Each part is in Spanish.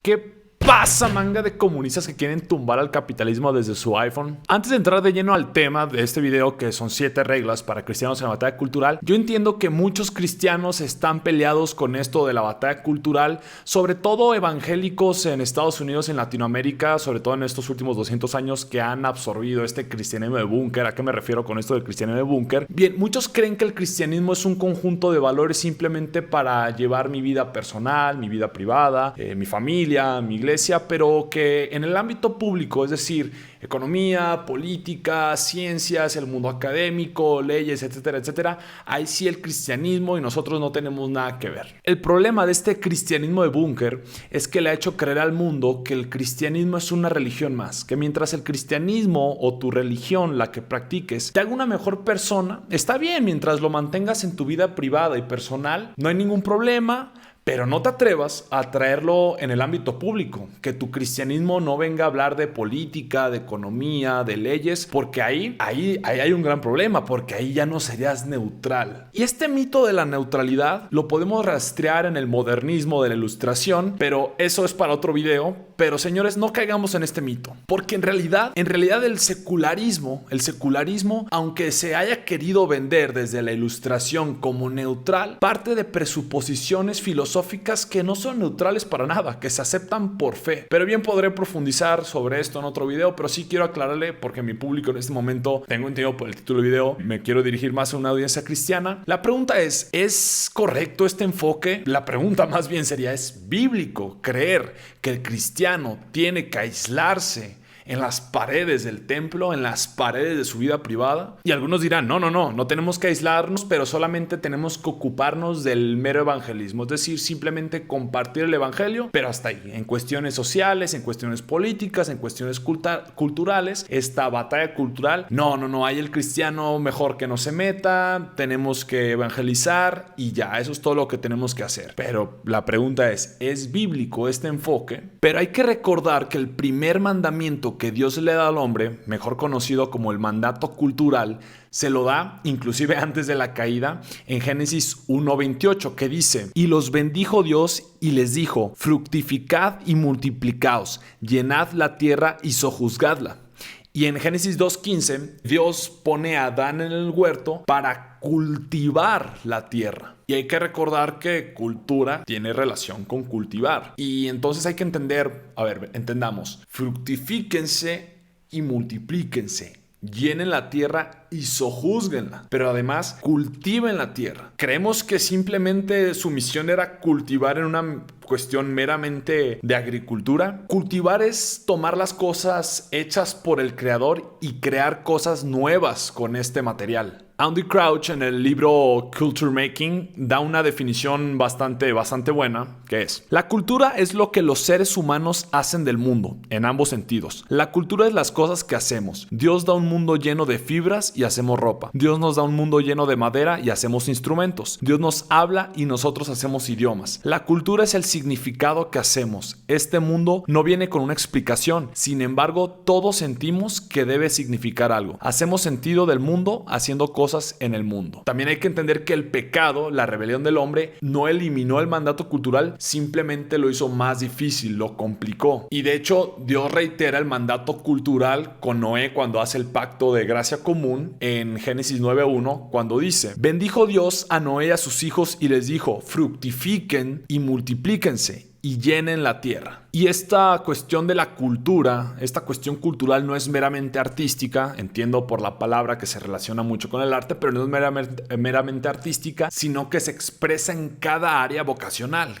¿Qué pasa, manga de comunistas que quieren tumbar al capitalismo desde su iPhone? Antes de entrar de lleno al tema de este video, que son 7 reglas para cristianos en la batalla cultural, yo entiendo que muchos cristianos están peleados con esto de la batalla cultural, sobre todo evangélicos en Estados Unidos, en Latinoamérica, sobre todo en estos últimos 200 años que han absorbido este cristianismo de búnker. ¿A qué me refiero con esto del cristianismo de búnker? Bien, muchos creen que el cristianismo es un conjunto de valores simplemente para llevar mi vida personal, mi vida privada, mi familia, mi iglesia, pero que en el ámbito público, es decir, economía, política, ciencias, el mundo académico, leyes, etcétera, etcétera, ahí sí el cristianismo y nosotros no tenemos nada que ver. El problema de este cristianismo de búnker es que le ha hecho creer al mundo que el cristianismo es una religión más, que mientras el cristianismo o tu religión, la que practiques, te haga una mejor persona, está bien. Mientras lo mantengas en tu vida privada y personal, no hay ningún problema. Pero no te atrevas a traerlo en el ámbito público, que tu cristianismo no venga a hablar de política, de economía, de leyes, porque ahí hay un gran problema, porque ahí ya no serías neutral. Y este mito de la neutralidad lo podemos rastrear en el modernismo de la ilustración, pero eso es para otro video. Pero señores, no caigamos en este mito, porque en realidad el secularismo, aunque se haya querido vender desde la ilustración como neutral, parte de presuposiciones filosóficas que no son neutrales para nada, que se aceptan por fe. Pero bien, podré profundizar sobre esto en otro video, pero sí quiero aclararle, porque mi público en este momento, tengo entendido por el título del video, me quiero dirigir más a una audiencia cristiana. La pregunta ¿es correcto este enfoque? La pregunta más bien sería, ¿es bíblico creer que el cristiano tiene que aislarse en las paredes del templo, en las paredes de su vida privada? Y algunos dirán, no tenemos que aislarnos, pero solamente tenemos que ocuparnos del mero evangelismo, es decir, simplemente compartir el evangelio, pero hasta ahí. En cuestiones sociales, en cuestiones políticas, en cuestiones culturales, esta batalla cultural, no, hay el cristiano mejor que no se meta, tenemos que evangelizar y ya, eso es todo lo que tenemos que hacer. Pero la pregunta ¿es bíblico este enfoque? Pero hay que recordar que el primer mandamiento que Dios le da al hombre, mejor conocido como el mandato cultural, se lo da inclusive antes de la caída en Génesis 1:28, que dice: y los bendijo Dios y les dijo, fructificad y multiplicaos, llenad la tierra y sojuzgadla. Y en Génesis 2:15, Dios pone a Adán en el huerto para cultivar la tierra. Y hay que recordar que cultura tiene relación con cultivar. Y entonces hay que entendamos, fructifíquense y multiplíquense. Llenen la tierra y sojúzguenla, pero además cultiven la tierra. Creemos que simplemente su misión era cultivar en una cuestión meramente de agricultura. Cultivar es tomar las cosas hechas por el creador y crear cosas nuevas con este material. Andy Crouch, en el libro Culture Making, da una definición bastante buena, que es: la cultura es lo que los seres humanos hacen del mundo, en ambos sentidos. La cultura es las cosas que hacemos. Dios da un mundo lleno de fibras y hacemos ropa. Dios nos da un mundo lleno de madera y hacemos instrumentos. Dios nos habla y nosotros hacemos idiomas. La cultura es el significado que hacemos. Este mundo no viene con una explicación. Sin embargo, todos sentimos que debe significar algo. Hacemos sentido del mundo haciendo cosas en el mundo. También hay que entender que el pecado, la rebelión del hombre, no eliminó el mandato cultural, simplemente lo hizo más difícil, lo complicó. Y de hecho, Dios reitera el mandato cultural con Noé cuando hace el pacto de gracia común en Génesis 9:1, cuando dice: bendijo Dios a Noé y a sus hijos y les dijo, fructifiquen y multiplíquense y llenen la tierra. Y esta cuestión de la cultura, esta cuestión cultural no es meramente artística, entiendo por la palabra que se relaciona mucho con el arte, pero no es meramente artística, sino que se expresa en cada área vocacional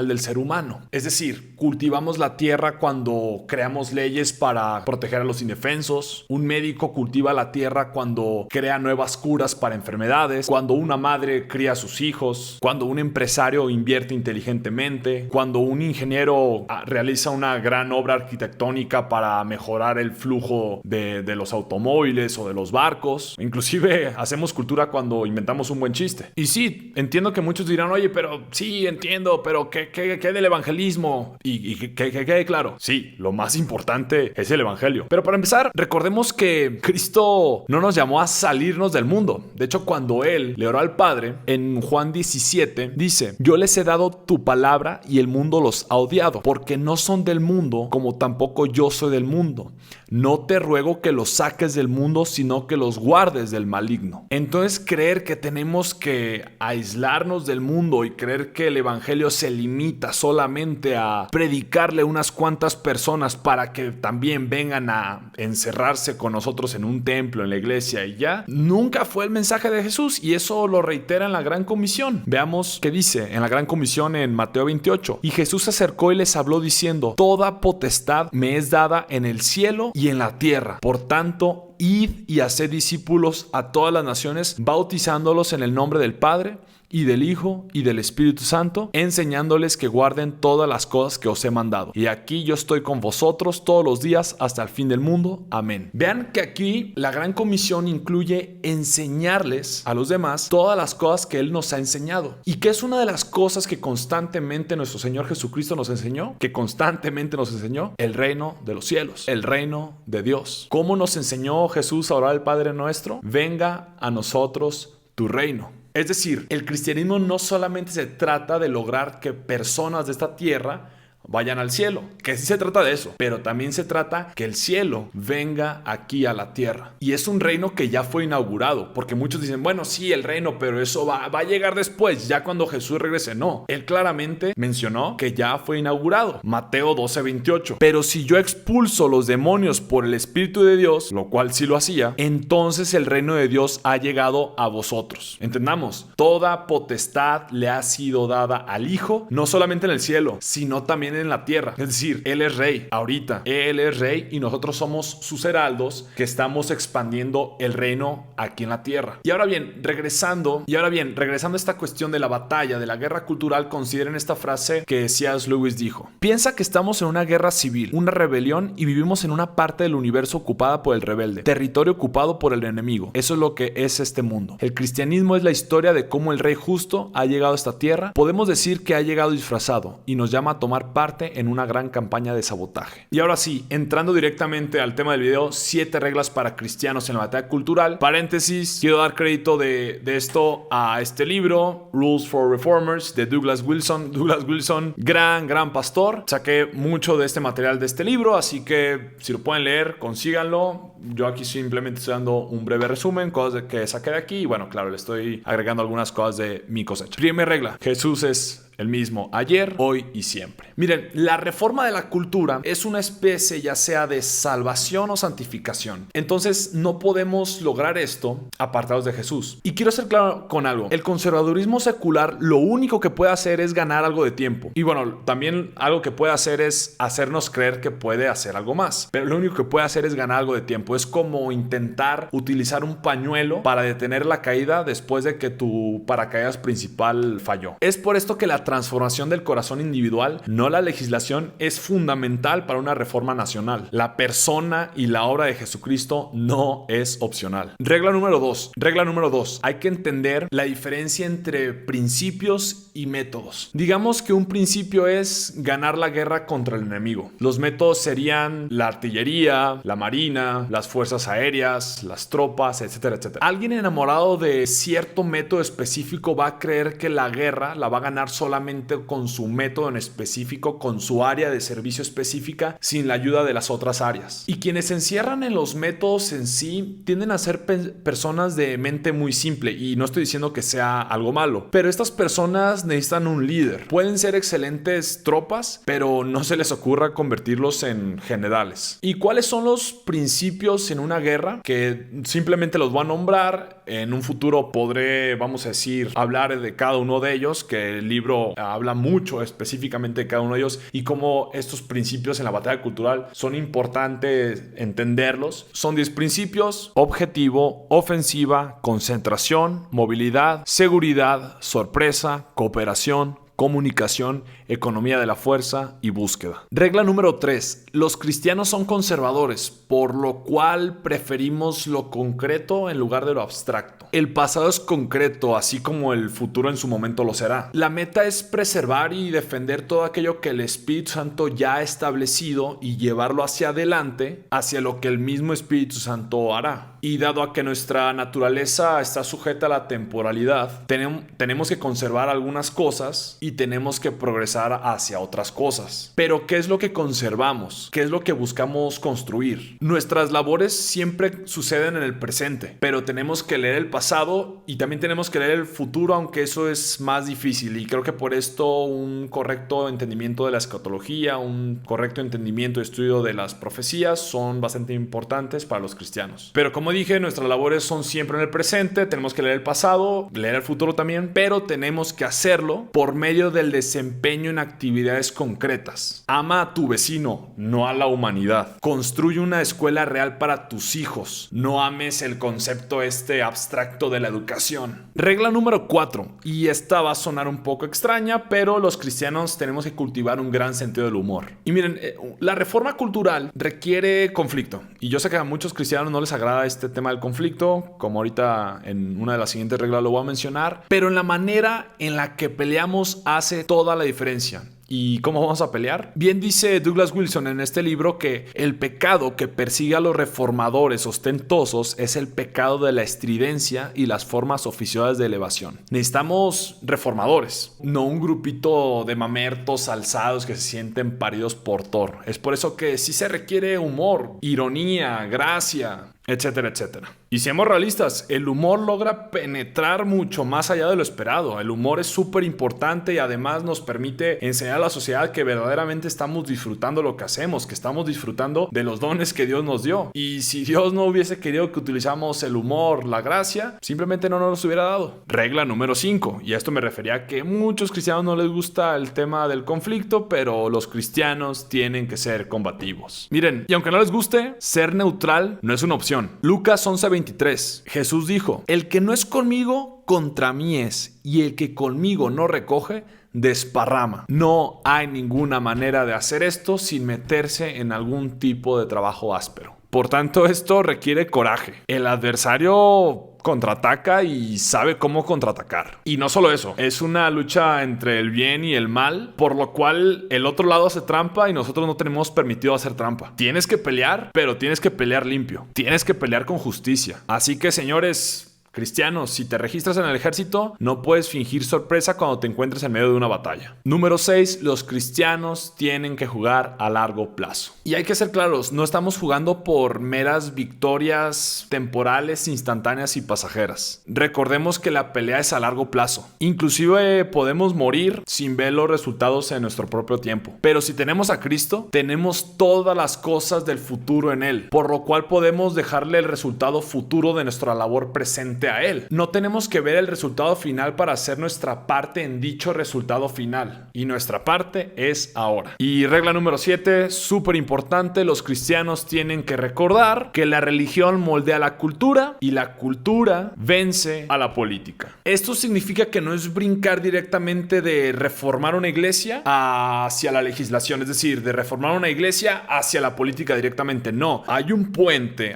del ser humano. Es decir, cultivamos la tierra cuando creamos leyes para proteger a los indefensos, un médico cultiva la tierra cuando crea nuevas curas para enfermedades, cuando una madre cría a sus hijos, cuando un empresario invierte inteligentemente, cuando un ingeniero realiza una gran obra arquitectónica para mejorar el flujo de los automóviles o de los barcos. Inclusive hacemos cultura cuando inventamos un buen chiste. Y sí, entiendo que muchos dirán, oye, pero sí, sí, entiendo, pero ¿qué del evangelismo? Y que quede claro, sí, lo más importante es el evangelio. Pero para empezar, recordemos que Cristo no nos llamó a salirnos del mundo. De hecho, cuando Él le oró al Padre, en Juan 17, dice: yo les he dado tu palabra y el mundo los ha odiado, porque no son del mundo, como tampoco yo soy del mundo. No te ruego que los saques del mundo, sino que los guardes del maligno. Entonces, creer que tenemos que aislarnos del mundo y creer que el evangelio se limita solamente a predicarle a unas cuantas personas para que también vengan a encerrarse con nosotros en un templo, en la iglesia y ya, nunca fue el mensaje de Jesús, y eso lo reitera en la Gran Comisión. Veamos qué dice en la Gran Comisión en Mateo 28. Y Jesús se acercó y les habló diciendo: toda potestad me es dada en el cielo y en la tierra. Por tanto, id y haced discípulos a todas las naciones, bautizándolos en el nombre del Padre, y del Hijo, y del Espíritu Santo, enseñándoles que guarden todas las cosas que os he mandado. Y aquí yo estoy con vosotros todos los días hasta el fin del mundo. Amén. Vean que aquí la Gran Comisión incluye enseñarles a los demás todas las cosas que Él nos ha enseñado. ¿Y qué es una de las cosas que constantemente nuestro Señor Jesucristo nos enseñó? Que constantemente nos enseñó el reino de los cielos, el reino de Dios. ¿Cómo nos enseñó Jesús a orar al Padre nuestro? Venga a nosotros tu reino. Es decir, el cristianismo no solamente se trata de lograr que personas de esta tierra vayan al cielo, que sí se trata de eso, pero también se trata que el cielo venga aquí a la tierra. Y es un reino que ya fue inaugurado, porque muchos dicen, bueno, sí, el reino, pero eso va a llegar después, ya cuando Jesús regrese. No, Él claramente mencionó que ya fue inaugurado. Mateo 12:28. Pero si yo expulso los demonios por el Espíritu de Dios, lo cual sí lo hacía, entonces el reino de Dios ha llegado a vosotros. Entendamos, toda potestad le ha sido dada al Hijo, no solamente en el cielo, sino también en la tierra. Es decir, Él es rey ahorita, Él es rey y nosotros somos sus heraldos que estamos expandiendo el reino aquí en la tierra. Y ahora bien, regresando a esta cuestión de la batalla, de la guerra cultural, consideren esta frase que C.S. Lewis dijo: piensa que estamos en una guerra civil, una rebelión, y vivimos en una parte del universo ocupada por el rebelde, territorio ocupado por el enemigo. Eso es lo que es este mundo. El cristianismo es la historia de cómo el rey justo ha llegado a esta tierra. Podemos decir que ha llegado disfrazado y nos llama a tomar parte en una gran campaña de sabotaje. Y ahora sí, entrando directamente al tema del video, 7 reglas para cristianos en la batalla cultural. Paréntesis, quiero dar crédito de esto a este libro, Rules for Reformers, de Douglas Wilson. Douglas Wilson, gran pastor. Saqué mucho de este material de este libro, así que si lo pueden leer, consíganlo. Yo aquí simplemente estoy dando un breve resumen, cosas que saqué de aquí, y bueno, claro, le estoy agregando algunas cosas de mi cosecha. Primera regla: Jesús es el mismo ayer, hoy y siempre. Miren, la reforma de la cultura es una especie ya sea de salvación o santificación. Entonces no podemos lograr esto apartados de Jesús. Y quiero ser claro con algo: el conservadurismo secular lo único que puede hacer es ganar algo de tiempo. Y bueno, también algo que puede hacer es hacernos creer que puede hacer algo más. Pero lo único que puede hacer es ganar algo de tiempo. Es como intentar utilizar un pañuelo para detener la caída después de que tu paracaídas principal falló. Es por esto que la transformación del corazón individual, no la legislación, es fundamental para una reforma nacional. La persona y la obra de Jesucristo no es opcional. Regla número 2. Hay que entender la diferencia entre principios y métodos. Digamos que un principio es ganar la guerra contra el enemigo. Los métodos serían la artillería, la marina, las fuerzas aéreas, las tropas, etcétera, etcétera. Alguien enamorado de cierto método específico va a creer que la guerra la va a ganar solamente con su método en específico, con su área de servicio específica, sin la ayuda de las otras áreas. Y quienes se encierran en los métodos en sí tienden a ser personas de mente muy simple, y no estoy diciendo que sea algo malo, pero estas personas necesitan un líder. Pueden ser excelentes tropas, pero no se les ocurra convertirlos en generales. ¿Y cuáles son los principios en una guerra? Que simplemente los voy a nombrar. En un futuro podré, vamos a decir, hablar de cada uno de ellos, que el libro habla mucho específicamente de cada uno de ellos y cómo estos principios en la batalla cultural son importantes entenderlos. Son 10 principios: objetivo, ofensiva, concentración, movilidad, seguridad, sorpresa, cooperación, comunicación, economía de la fuerza y búsqueda. Regla número 3. Los cristianos son conservadores, por lo cual preferimos lo concreto en lugar de lo abstracto. El pasado es concreto, así como el futuro en su momento lo será. La meta es preservar y defender todo aquello que el Espíritu Santo ya ha establecido y llevarlo hacia adelante, hacia lo que el mismo Espíritu Santo hará. Y dado a que nuestra naturaleza está sujeta a la temporalidad, tenemos que conservar algunas cosas y tenemos que progresar hacia otras cosas. Pero ¿qué es lo que conservamos? ¿Qué es lo que buscamos construir? Nuestras labores siempre suceden en el presente, pero tenemos que leer el pasado y también tenemos que leer el futuro, aunque eso es más difícil. Y creo que por esto un correcto entendimiento de la escatología, un correcto entendimiento y estudio de las profecías son bastante importantes para los cristianos. Pero como dije, nuestras labores son siempre en el presente, tenemos que leer el pasado, leer el futuro también, pero tenemos que hacerlo por medio del desempeño en actividades concretas. Ama a tu vecino, no a la humanidad. Construye una escuela real para tus hijos. No ames el concepto abstracto de la educación. Regla número 4, y esta va a sonar un poco extraña, pero los cristianos tenemos que cultivar un gran sentido del humor. Y miren, la reforma cultural requiere conflicto, y yo sé que a muchos cristianos no les agrada este tema del conflicto, como ahorita en una de las siguientes reglas lo voy a mencionar, pero en la manera en la que peleamos hace toda la diferencia. ¿Y cómo vamos a pelear? Bien dice Douglas Wilson en este libro que el pecado que persigue a los reformadores ostentosos es el pecado de la estridencia y las formas oficiosas de elevación. Necesitamos reformadores, no un grupito de mamertos alzados que se sienten paridos por Thor. Es por eso que sí se requiere humor, ironía, gracia, etcétera, etcétera. Y seamos realistas, el humor logra penetrar mucho más allá de lo esperado. El humor es súper importante y además nos permite enseñar a la sociedad que verdaderamente estamos disfrutando lo que hacemos, que estamos disfrutando de los dones que Dios nos dio. Y si Dios no hubiese querido que utilizáramos el humor, la gracia, simplemente no nos los hubiera dado. Regla número 5, y a esto me refería a que muchos cristianos no les gusta el tema del conflicto, pero los cristianos tienen que ser combativos. Miren, y aunque no les guste, ser neutral no es una opción. Lucas 11:23. Jesús dijo: el que no es conmigo, contra mí es, y el que conmigo no recoge, desparrama. No hay ninguna manera de hacer esto sin meterse en algún tipo de trabajo áspero. Por tanto, esto requiere coraje. El adversario contraataca y sabe cómo contraatacar. Y no solo eso, es una lucha entre el bien y el mal, por lo cual el otro lado hace trampa y nosotros no tenemos permitido hacer trampa. Tienes que pelear, pero tienes que pelear limpio. Tienes que pelear con justicia. Así que, señores cristianos, si te registras en el ejército, no puedes fingir sorpresa cuando te encuentres en medio de una batalla. Número 6. Los cristianos tienen que jugar a largo plazo. Y hay que ser claros, no estamos jugando por meras victorias temporales, instantáneas y pasajeras. Recordemos que la pelea es a largo plazo. Inclusive podemos morir sin ver los resultados en nuestro propio tiempo. Pero si tenemos a Cristo, tenemos todas las cosas del futuro en Él, por lo cual podemos dejarle el resultado futuro de nuestra labor presente a Él. No tenemos que ver el resultado final para hacer nuestra parte en dicho resultado final. Y nuestra parte es ahora. Y regla número 7, súper importante, los cristianos tienen que recordar que la religión moldea la cultura y la cultura vence a la política. Esto significa que no es brincar directamente de reformar una iglesia hacia la legislación, es decir, de reformar una iglesia hacia la política directamente. No, hay un puente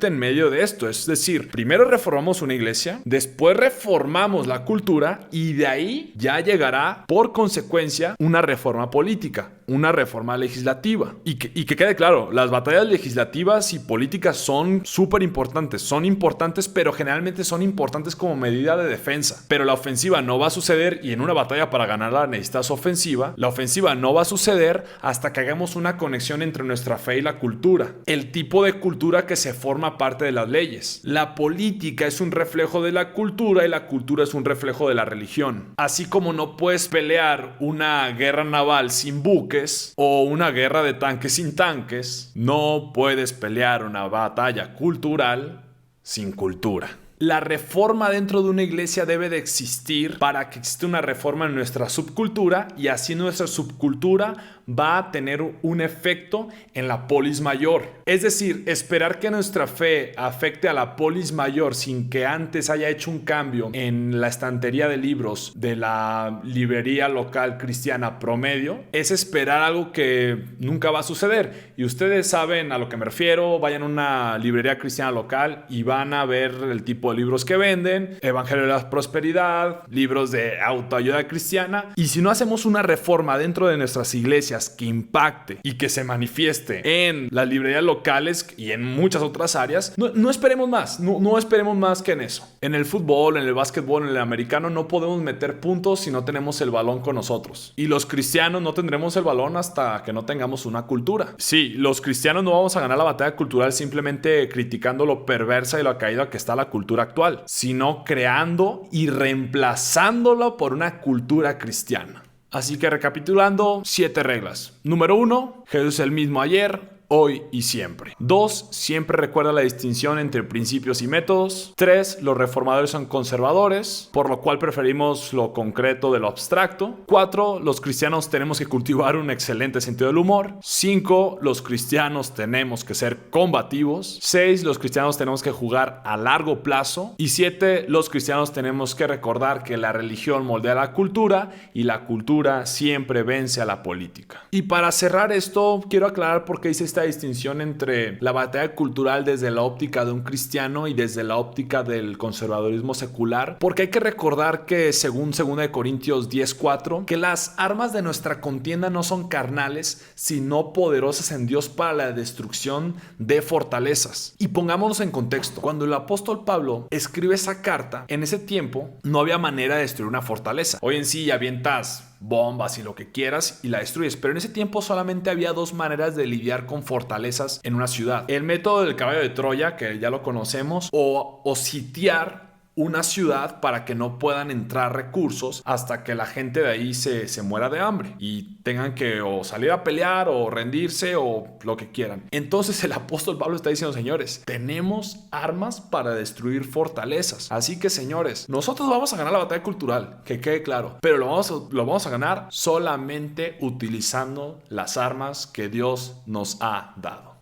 en medio de esto. Es decir, primero reformamos una iglesia, después reformamos la cultura y de ahí ya llegará por consecuencia una reforma política, una reforma legislativa. Y que quede claro, las batallas legislativas y políticas son súper importantes, pero generalmente son importantes como medida de defensa. Pero la ofensiva no va a suceder, y en una batalla para ganarla necesitas ofensiva. La ofensiva no va a suceder hasta que hagamos una conexión entre nuestra fe y la cultura, el tipo de cultura que se forma parte de las leyes. La política es un reflejo de la cultura y la cultura es un reflejo de la religión. Así como no puedes pelear una guerra naval sin buques o una guerra de tanques sin tanques, no puedes pelear una batalla cultural sin cultura. La reforma dentro de una iglesia debe de existir para que exista una reforma en nuestra subcultura, y así nuestra subcultura va a tener un efecto en la polis mayor. Es decir, esperar que nuestra fe afecte a la polis mayor sin que antes haya hecho un cambio en la estantería de libros de la librería local cristiana promedio es esperar algo que nunca va a suceder. Y ustedes saben a lo que me refiero. Vayan a una librería cristiana local y van a ver el tipo de libros que venden: Evangelio de la Prosperidad, libros de autoayuda cristiana. Y si no hacemos una reforma dentro de nuestras iglesias que impacte y que se manifieste en las librerías locales y en muchas otras áreas, no esperemos más. No esperemos más que en eso. En el fútbol, en el básquetbol, en el americano no podemos meter puntos si no tenemos el balón con nosotros. Y los cristianos no tendremos el balón hasta que no tengamos una cultura. Sí, los cristianos no vamos a ganar la batalla cultural simplemente criticando lo perversa y lo caída que está la cultura actual, sino creando y reemplazándolo por una cultura cristiana. Así que recapitulando, 7 reglas. Número 1, Jesús es el mismo ayer, hoy y siempre. 2. Siempre recuerda la distinción entre principios y métodos. 3. Los reformadores son conservadores, por lo cual preferimos lo concreto de lo abstracto. 4. Los cristianos tenemos que cultivar un excelente sentido del humor. 5. Los cristianos tenemos que ser combativos. 6. Los cristianos tenemos que jugar a largo plazo. Y 7. Los cristianos tenemos que recordar que la religión moldea la cultura y la cultura siempre vence a la política. Y para cerrar esto, quiero aclarar por qué hice esta distinción entre la batalla cultural desde la óptica de un cristiano y desde la óptica del conservadurismo secular, porque hay que recordar que según 2 Corintios 10:4, que las armas de nuestra contienda no son carnales, sino poderosas en Dios para la destrucción de fortalezas. Y pongámonos en contexto: cuando el apóstol Pablo escribe esa carta, en ese tiempo no había manera de destruir una fortaleza. Hoy en sí avientas bombas y lo que quieras y la destruyes, pero en ese tiempo solamente había 2 maneras de lidiar con fortalezas en una ciudad: el método del caballo de Troya, que ya lo conocemos, o sitiar una ciudad para que no puedan entrar recursos hasta que la gente de ahí se muera de hambre y tengan que o salir a pelear o rendirse o lo que quieran. Entonces el apóstol Pablo está diciendo: señores, tenemos armas para destruir fortalezas. Así que, señores, nosotros vamos a ganar la batalla cultural, que quede claro, pero lo vamos a ganar solamente utilizando las armas que Dios nos ha dado.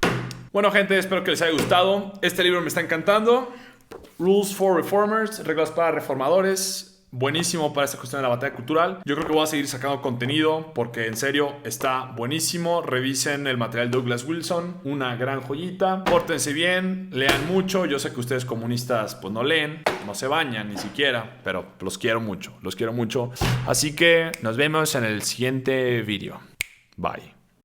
Bueno, gente, espero que les haya gustado. Este libro me está encantando. Rules for Reformers, reglas para reformadores. Buenísimo para esta cuestión de la batalla cultural. Yo creo que voy a seguir sacando contenido porque en serio está buenísimo. Revisen el material de Douglas Wilson, una gran joyita. Pórtense bien, lean mucho. Yo sé que ustedes comunistas pues no leen, no se bañan ni siquiera, pero los quiero mucho. Así que nos vemos en el siguiente video. Bye.